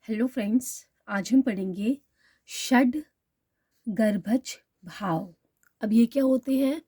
Hello friends, आज हम पढ़ेंगे षड गर्भज भाव। अब ये क्या होते हैं?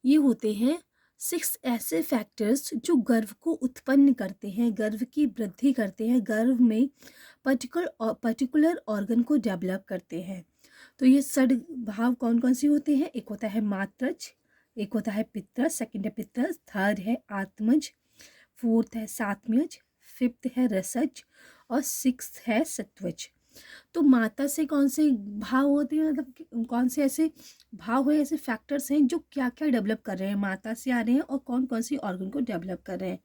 ये होते हैं 6 ऐसे फैक्टर्स जो गर्भ को उत्पन्न करते हैं, गर्भ की वृद्धि करते हैं, गर्भ में पर्टिकुलर ऑर्गन को डेवलप करते हैं। तो ये षड भाव कौन कौन से होते हैं? एक होता है मात्रज, एक होता है पित्रज, सेकंड है पित्रज, थर्ड है आत्मज, फोर्थ है सात्मज, फिफ्थ है रसज और सिक्स्थ है सत्वज। तो माता से कौन से भाव होते हैं, मतलब कौन से ऐसे भाव है, ऐसे फैक्टर्स हैं जो क्या क्या डेवलप कर रहे हैं, माता से आ रहे हैं और कौन कौन सी ऑर्गन को डेवलप कर रहे हैं।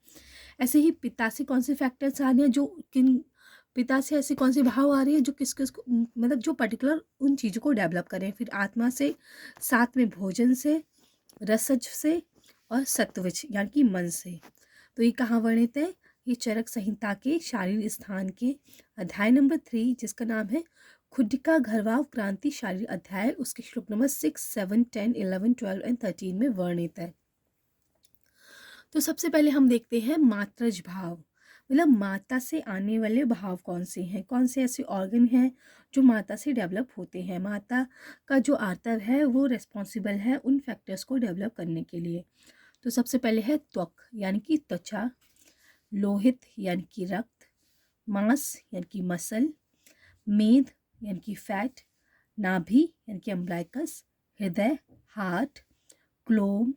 ऐसे ही पिता से कौन से फैक्टर्स आ रहे हैं, जो किन पिता से ऐसे कौन से भाव आ रहे हैं जो किस किस को, मतलब जो पर्टिकुलर उन चीज़ों को डेवलप करें। फिर आत्मा से, साथ में भोजन से, रसज से और सत्वज यानी कि मन से। तो ये कहाँ वर्णित है? ये चरक संहिता के शारीर स्थान के अध्याय नंबर 3, जिसका नाम है खुड्डिका घरवाव क्रांति शारीर अध्याय, उसके श्लोक नंबर 6, 7, 10, 11, 12 एंड 13 में वर्णित है। तो सबसे पहले हम देखते हैं मात्रज भाव, मतलब माता से आने वाले भाव कौन से हैं, कौन से ऐसे ऑर्गन हैं जो माता से डेवलप होते हैं। माता का जो आर्तव है वो रेस्पॉन्सिबल है उन फैक्टर्स को डेवलप करने के लिए। तो सबसे पहले है त्वक यानी कि त्वचा, लोहित यानी कि रक्त, मांस यानी कि मसल, मेद यानी कि फैट, नाभि यानी कि अम्ब्लाइकस, हृदय हार्ट, क्लोम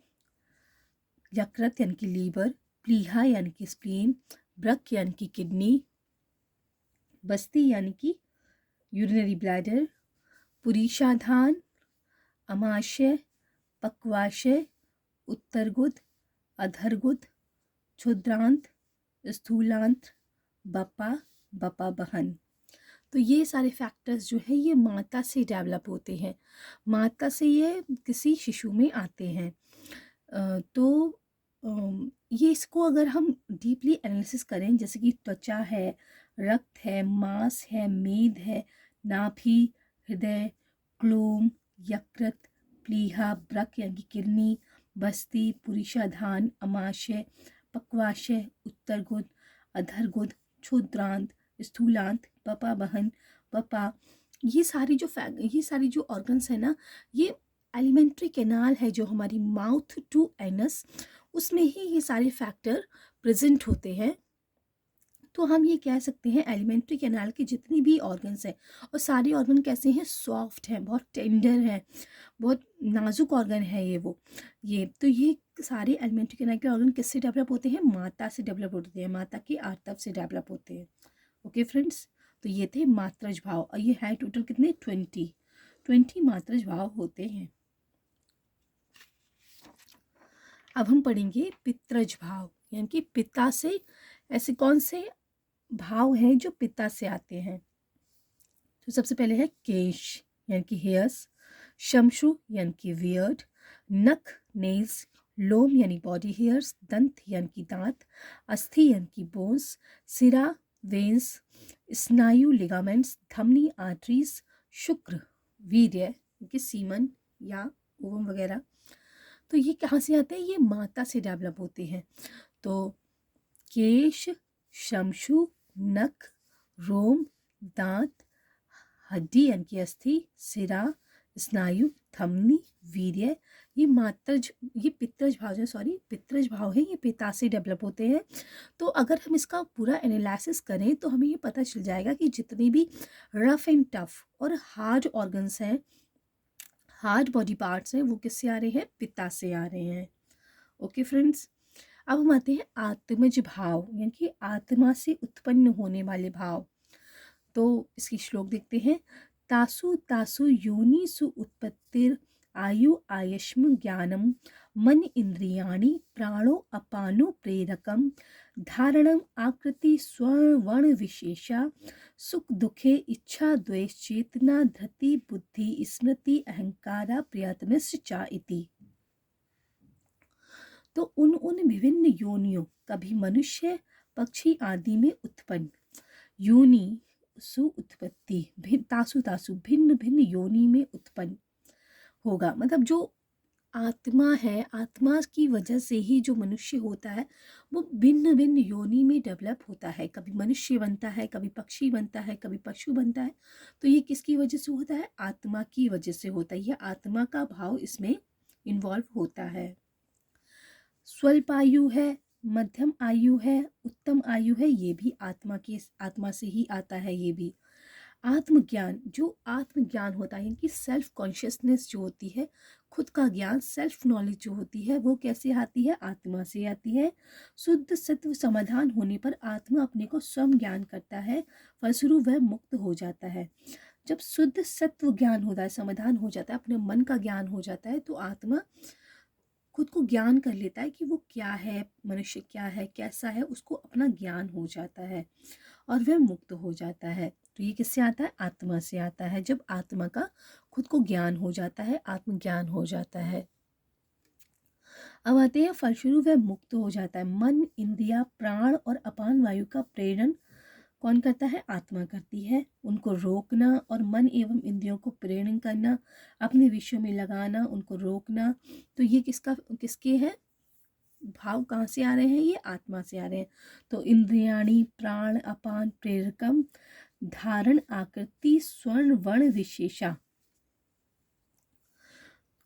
यकृत यानी कि लीवर, प्लीहा यानी कि स्प्लीन, ब्रक यानी कि किडनी, बस्ती यानी कि यूरिनरी ब्लैडर, पुरीषाधान, अमाशय, पक्वाशय, उत्तरगुद, अधरगुद, क्षुद्रांत, स्थूलांत, बपा, बपा बहन। तो ये सारे फैक्टर्स जो है ये माता से डेवलप होते हैं, माता से ये किसी शिशु में आते हैं। तो ये इसको अगर हम डीपली एनालिसिस करें, जैसे कि त्वचा है, रक्त है, मांस है, मेद है, नाभि, हृदय, क्लोम, यकृत, प्लीहा, ब्रक यानी कि किडनी, बस्ती, पुरीषाधान, अमाशय, पक्वाशय, उत्तरगुद, अधरगुद, क्षुद्रांत, स्थूलांत, बपा बहन, बपा, ये सारी जो ऑर्गन्स है ना, ये एलिमेंट्री कैनाल है जो हमारी माउथ टू एनस, उसमें ही ये सारे फैक्टर प्रेजेंट होते हैं। तो हम ये कह सकते हैं एलिमेंट्री कैनाल के जितनी भी ऑर्गन्स हैं, और सारे ऑर्गन कैसे हैं? सॉफ्ट हैं, बहुत टेंडर हैं, बहुत नाजुक ऑर्गन है ये तो ये सारे एलिमेंट्री कैनाल के ऑर्गन किससे डेवलप होते हैं? माता से डेवलप होते हैं, माता के आर्तव से डेवलप होते हैं। ओके फ्रेंड्स, तो ये थे मात्रज भाव, और ये है टोटल कितने? 20 मात्रज भाव होते हैं। अब हम पढ़ेंगे पित्रज भाव, यानी कि पिता से ऐसे कौन से भाव हैं जो पिता से आते हैं। तो सबसे पहले है केश यानी कि हेयर्स, शमशु यानी कि वियर्ड, नख नेल्स, लोम यानी बॉडी हेयर्स, दंत यानी कि दांत, अस्थि यानी कि बोन्स, सिरा वेन्स, स्नायु लिगामेंट्स, धमनी आर्टरीज, शुक्र वीर्य यानी कि सीमन या ओवम वगैरह। तो ये कहाँ से आते हैं? ये माता से डेवलप होते हैं। तो केश, शमशु, नख, रोम, दांत, हड्डी यानी कि अस्थि, सिरा, स्नायु, धमनी, वीर्य, ये पित्रज भाव है, पित्रज भाव है, ये पिता से डेवलप होते हैं। तो अगर हम इसका पूरा एनालिसिस करें तो हमें ये पता चल जाएगा कि जितने भी रफ एंड टफ और हार्ड ऑर्गन्स हैं, हार्ड बॉडी पार्ट्स हैं, वो किससे आ रहे हैं? पिता से आ रहे हैं। ओके फ्रेंड्स, अब हम आते हैं आत्मज भाव, यानी कि आत्मा से उत्पन्न होने वाले भाव। तो इसकी श्लोक देखते हैं। तासु तासु योनिसु उत्पत्तिर आयु आयष्म ज्ञानम मन इंद्रियाणि प्राणो अपानो प्रेरकम धारणम आकृति स्वर्ण विशेषा सुख दुखे इच्छा द्वेष चेतना धृति बुद्धि स्मृति अहंकारा प्रयत्नश्च इति। तो उन विभिन्न योनियों, कभी मनुष्य, पक्षी आदि में उत्पन्न, योनि सु उत्पत्ति, तासु तासु भिन्न भिन्न योनि में उत्पन्न होगा, मतलब जो आत्मा है, आत्मा की वजह से ही जो मनुष्य होता है वो भिन्न भिन्न योनि में डेवलप होता है। कभी मनुष्य बनता है, कभी पक्षी बनता है, कभी पशु बनता है। तो ये किसकी वजह से होता है? आत्मा की वजह से होता है। यह आत्मा का भाव इसमें इन्वॉल्व होता है। स्वल्प आयु है, मध्यम आयु है, उत्तम आयु है, ये भी आत्मा से ही आता है। ये भी आत्मज्ञान, जो आत्मज्ञान होता है कि सेल्फ कॉन्शियसनेस जो होती है, खुद का ज्ञान, सेल्फ नॉलेज जो होती है, वो कैसे आती है? आत्मा से आती है। शुद्ध सत्व समाधान होने पर आत्मा अपने को स्वयं ज्ञान करता है, फलस्वरूप वह मुक्त हो जाता है। जब शुद्ध सत्व ज्ञान होता है, समाधान हो जाता है, अपने मन का ज्ञान हो जाता है, तो आत्मा खुद को ज्ञान कर लेता है कि वो क्या है, मनुष्य क्या है, कैसा है, उसको अपना ज्ञान हो जाता है और वह मुक्त हो जाता है। तो ये किससे आता है? आत्मा से आता है। जब आत्मा का खुद को ज्ञान हो जाता है, आत्मज्ञान हो जाता है। अब आते हैं फलस्वरूप वह मुक्त हो जाता है। मन, इंद्रिया, प्राण और अपान वायु का प्रेरण कौन करता है? आत्मा करती है। उनको रोकना और मन एवं इंद्रियों को प्रेरण करना, अपने विषयों में लगाना, उनको रोकना, तो ये किसके हैं भाव? कहाँ से आ रहे हैं? ये आत्मा से आ रहे हैं। तो इंद्रियाणि प्राण अपान प्रेरकम धारण आकृति स्वर्ण वर्ण विशेषा।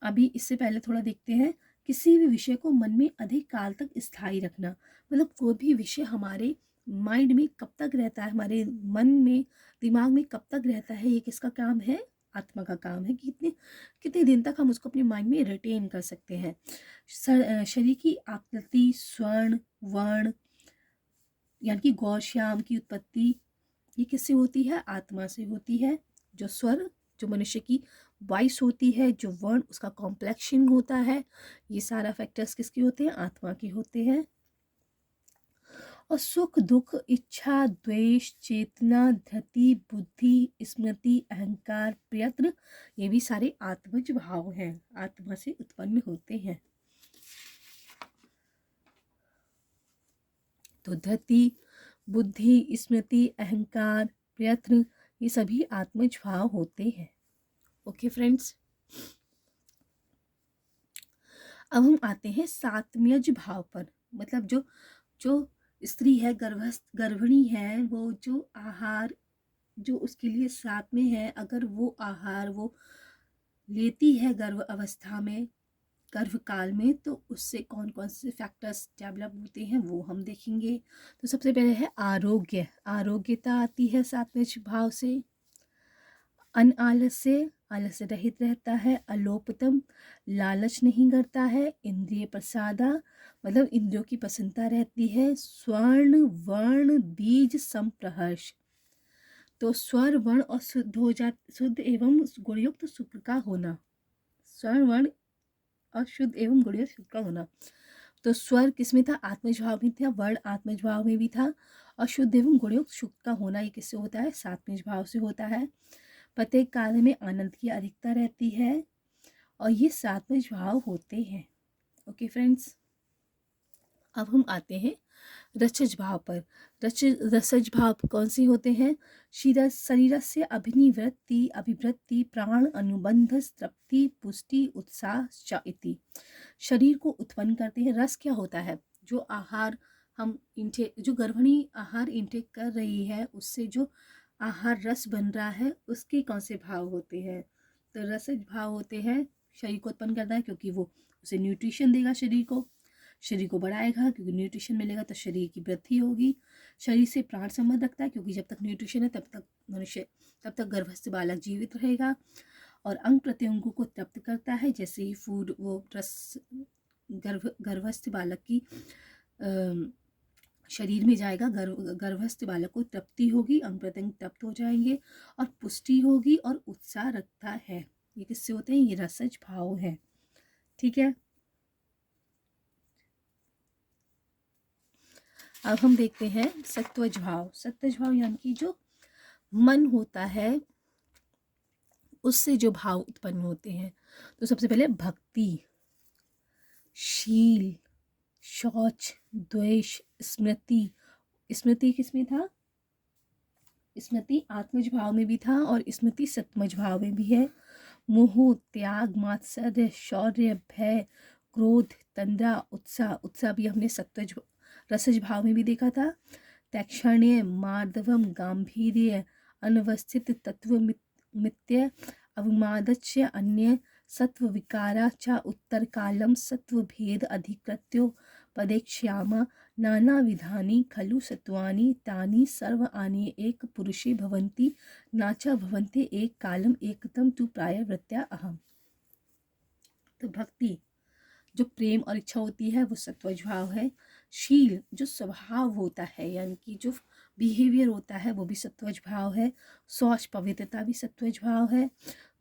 अभी इससे पहले थोड़ा देखते हैं। किसी भी विषय को मन में अधिक काल तक स्थायी रखना, मतलब कोई भी विषय हमारे माइंड में कब तक रहता है, हमारे मन में, दिमाग में कब तक रहता है, ये किसका काम है? आत्मा का काम है कि कितने कितने दिन तक हम उसको अपने माइंड में रिटेन कर सकते हैं। शरीर की आकृति, स्वर्ण वर्ण, यानी कि गौर श्याम की उत्पत्ति, ये किससे होती है? आत्मा से होती है। जो स्वर, जो मनुष्य की वॉइस होती है, जो वर्ण, उसका कॉम्प्लेक्शन होता है, ये सारा फैक्टर्स किसके होते हैं? आत्मा के होते हैं। और सुख दुख, इच्छा द्वेष, चेतना, धृति, बुद्धि, स्मृति, अहंकार, प्रयत्न, ये भी सारे आत्मज भाव हैं, आत्मा से उत्पन्न होते हैं। तो धृति, बुद्धि, स्मृति, अहंकार, प्रयत्न, ये सभी आत्मज भाव होते हैं। ओके फ्रेंड्स, अब हम आते हैं सात्मज भाव पर। मतलब जो जो स्त्री है, गर्भिणी है, वो जो आहार जो उसके लिए साथ में है, अगर वो आहार वो लेती है गर्भ अवस्था में, गर्भ काल में, तो उससे कौन कौन से फैक्टर्स डेवलप होते हैं वो हम देखेंगे। तो सबसे पहले है आरोग्य। आरोग्यता आती है सात्विक भाव से। आलस्य, आलस्य रहित रहता है। अलोपतम, लालच नहीं करता है। इंद्रिय प्रसादा, मतलब इंद्रियों की प्रसन्नता रहती है। स्वर्ण वर्ण बीज संप्रहर्ष, तो स्वर वर्ण और शुद्ध एवं गुणयुक्त शुक्र का होना। स्वर्ण वर्ण और शुद्ध एवं गुणयुक्त शुक्र का होना। तो स्वर किसमें था? आत्मज भाव में था। वर्ण आत्मज भाव में भी था। और शुद्ध एवं गुणयुक्त शुक्र का होना, ये किससे होता है? सात्मज भाव से होता है। प्रत्येक काल में आनंद की अधिकता रहती है और ये सात्मज भाव होते हैं। ओके फ्रेंड्स, अब हम आते हैं रसज भाव पर। रसज भाव कौन से होते हैं? शरीर से अभिवृत्ति प्राण अनुबंध तृप्ति पुष्टि उत्साह च इति। शरीर को उत्पन्न करते हैं। रस क्या होता है? जो आहार हम जो गर्भिणी आहार इंटेक कर रही है, उससे जो आहार रस बन रहा है, उसके कौन से भाव होते हैं? तो रसज भाव होते हैं। शरीर को उत्पन्न करता है क्योंकि वो उसे न्यूट्रिशन देगा, शरीर को बढ़ाएगा क्योंकि न्यूट्रिशन मिलेगा तो शरीर की वृद्धि होगी। शरीर से प्राण संबंध रखता है क्योंकि जब तक न्यूट्रिशन है तब तक गर्भस्थ बालक जीवित रहेगा। और अंग प्रत्यंगों को तृप्त करता है, जैसे ही फूड वो रस गर्भस्थ बालक की शरीर में जाएगा, गर्भस्थ बालक को तृप्ति होगी, अंग प्रत्यंग तृप्त हो जाएंगे और पुष्टि होगी और उत्साह रखता है। ये किससे होते हैं? ये रसज भाव है। ठीक है, अब हम देखते हैं सत्वज भाव। सत्वज भाव यानी कि जो मन होता है उससे जो भाव उत्पन्न होते हैं। तो सबसे पहले भक्ति, शील, शौच, द्वेष, स्मृति। स्मृति किसमें था? स्मृति आत्मज भाव में भी था और स्मृति सत्मज भाव में भी है। मोह, त्याग, मात्सर्य, शौर्य, भय, क्रोध, तंद्रा, उत्साह। उत्साह भी हमने सत्वज रसज भाव में भी देखा था। तैक्षण्य, मार्दवम, गांभीर्य, अनवस्थित, तत्व मित्य, अवमादच्य, अन्य सत्व विकारा च उत्तर कालम सत्व भेद अधिकृत्यो पदेक्ष्यामा नाना विधानी खलु सत्वानि तानि सर्व आनि एक पुरुषे भवन्ति नाचा भवन्ते एक कालम एकतम तु प्राय वृत्या अहम। तो भक्ति जो प्रेम और इच्छा होती है वो सत्वज भाव है। शील जो स्वभाव होता है यानी कि जो बिहेवियर होता है वो भी सत्वज भाव है। शौच पवित्रता भी सत्वज भाव है।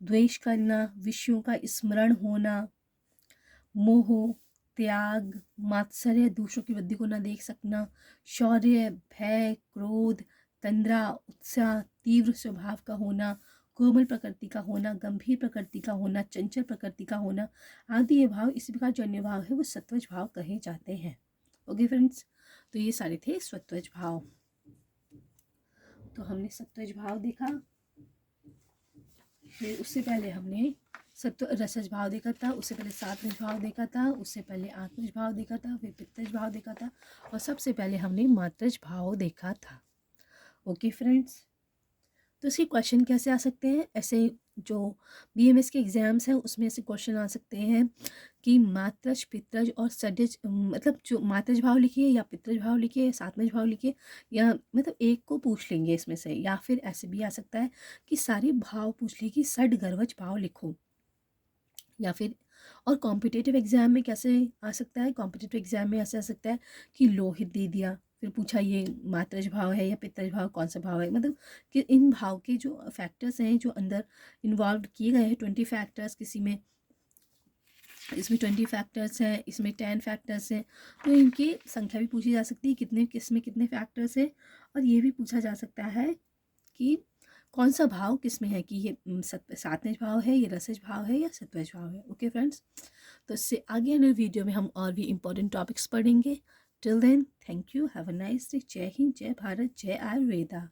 द्वेष करना, विषयों का स्मरण होना, मोह, त्याग, मात्सर्य, दूसरों की वृद्धि को न देख सकना, शौर्य, भय, क्रोध, तंद्रा, उत्साह, तीव्र स्वभाव का होना, कोमल प्रकृति का होना, गंभीर प्रकृति का होना, चंचल प्रकृति का होना आदि ये भाव, इसी प्रकार जो अन्य भाव है वो सत्वज भाव कहे जाते हैं। ओके फ्रेंड्स, तो ये सारे थे सत्वज भाव। तो हमने सत्वज भाव देखा, फिर उससे पहले हमने सत्व रसज भाव देखा था, उससे पहले सात्विज भाव देखा था, उससे पहले आत्मज भाव देखा था, फिर पित्तज भाव देखा था और सबसे पहले हमने मात्रज भाव देखा था। ओके फ्रेंड्स, तो इसके क्वेश्चन कैसे आ सकते हैं? ऐसे जो बीएमएस के एग्ज़ाम्स हैं उसमें ऐसे क्वेश्चन आ सकते हैं कि मात्रज, पित्रज और सडज, मतलब जो मात्रज भाव लिखिए या पित्रज भाव लिखिए या सात्मज भाव लिखिए, या मतलब एक को पूछ लेंगे इसमें से, या फिर ऐसे भी आ सकता है कि सारे भाव पूछ लिए कि षड गर्भज भाव लिखो। या फिर और कॉम्पिटिटिव एग्ज़ाम में कैसे आ सकता है? कॉम्पिटिटिव एग्ज़ाम में ऐसे आ सकता है कि लोहित दे दिया, फिर पूछा ये मात्रज भाव है या पित्तज भाव, कौन सा भाव है, मतलब कि इन भाव के जो फैक्टर्स हैं जो अंदर इन्वॉल्व किए गए हैं 20 फैक्टर्स, किसी में इसमें 20 फैक्टर्स हैं, इसमें 10 फैक्टर्स हैं, तो इनकी संख्या भी पूछी जा सकती है कितने किस में कितने फैक्टर्स हैं। और ये भी पूछा जा सकता है कि कौन सा भाव किस में है, कि ये सात्विक भाव है, ये रसज भाव है या सत्वज भाव है। ओके फ्रेंड्स, तो इससे आगे आने वीडियो में हम और भी इम्पोर्टेंट टॉपिक्स पढ़ेंगे। Till then, thank you, have a nice day. जय हिंद, जय भारत, जय आयुर्वेदा।